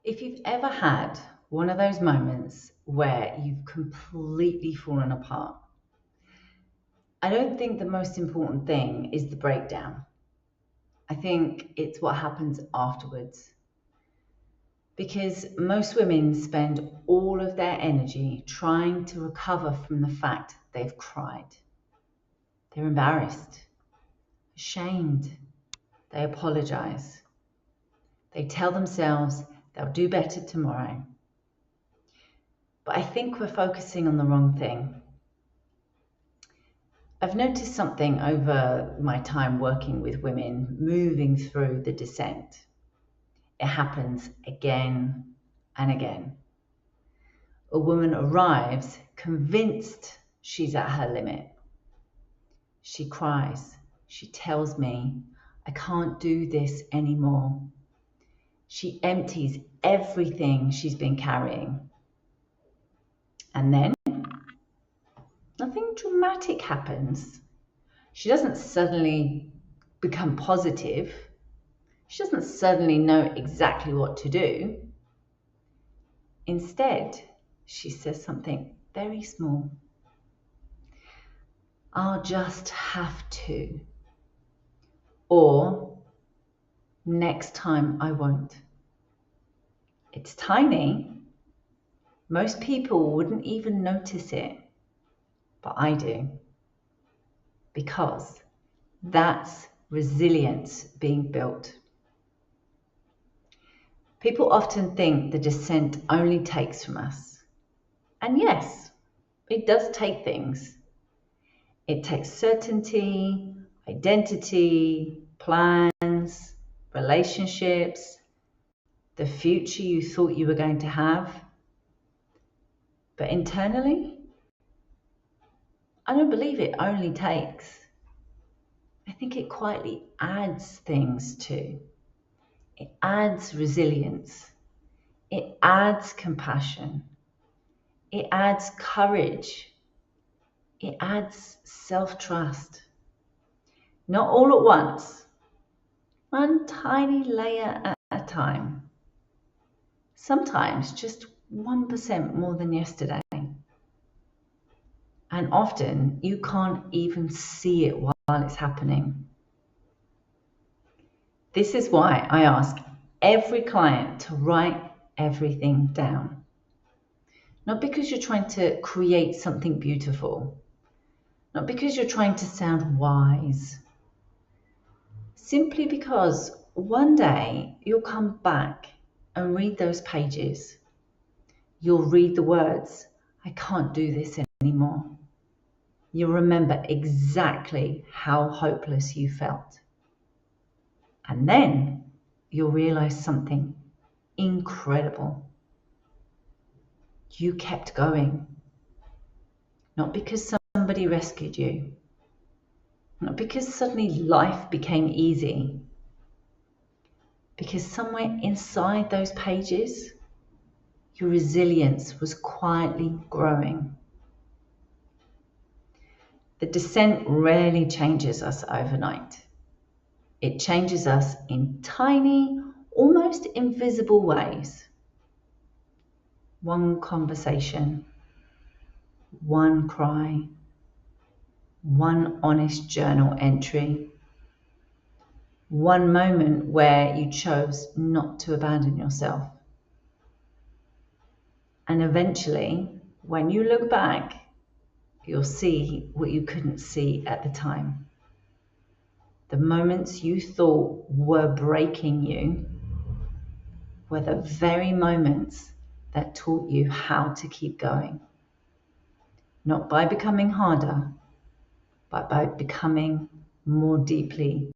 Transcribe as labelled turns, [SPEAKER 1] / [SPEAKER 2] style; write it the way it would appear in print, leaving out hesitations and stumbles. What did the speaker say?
[SPEAKER 1] If you've ever had one of those moments where you've completely fallen apart, I don't think the most important thing is the breakdown. I think it's what happens afterwards. Because most women spend all of their energy trying to recover from the fact they've cried. They're embarrassed, ashamed, they apologize. They tell themselves they'll do better tomorrow. But I think we're focusing on the wrong thing. I've noticed something over my time working with women moving through the descent. It happens again and again. A woman arrives convinced she's at her limit. She cries. She tells me, I can't do this anymore. She empties everything she's been carrying. And then nothing dramatic happens. She doesn't suddenly become positive. She doesn't suddenly know exactly what to do. Instead, she says something very small. I'll just have to. Or, next time I won't. It's tiny. Most people wouldn't even notice it, but I do. Because that's resilience being built. People often think the descent only takes from us. And yes, it does take things. It takes certainty, identity, plans, relationships, the future you thought you were going to have. But internally, I don't believe it only takes. I think it quietly adds things too. It adds resilience. It adds compassion. It adds courage. It adds self-trust. Not all at once, one tiny layer at a time. Sometimes just 1% more than yesterday. And often you can't even see it while it's happening. This is why I ask every client to write everything down. Not because you're trying to create something beautiful, not because you're trying to sound wise, simply because one day you'll come back and read those pages. You'll read the words, I can't do this anymore. You'll remember exactly how hopeless you felt. And then you'll realize something incredible. You kept going. Not because somebody rescued you. Not because suddenly life became easy. Because somewhere inside those pages, your resilience was quietly growing. The descent rarely changes us overnight. It changes us in tiny, almost invisible ways. One conversation, one cry, one honest journal entry, one moment where you chose not to abandon yourself. And eventually, when you look back, you'll see what you couldn't see at the time. The moments you thought were breaking you were the very moments that taught you how to keep going. Not by becoming harder, but by becoming more deeply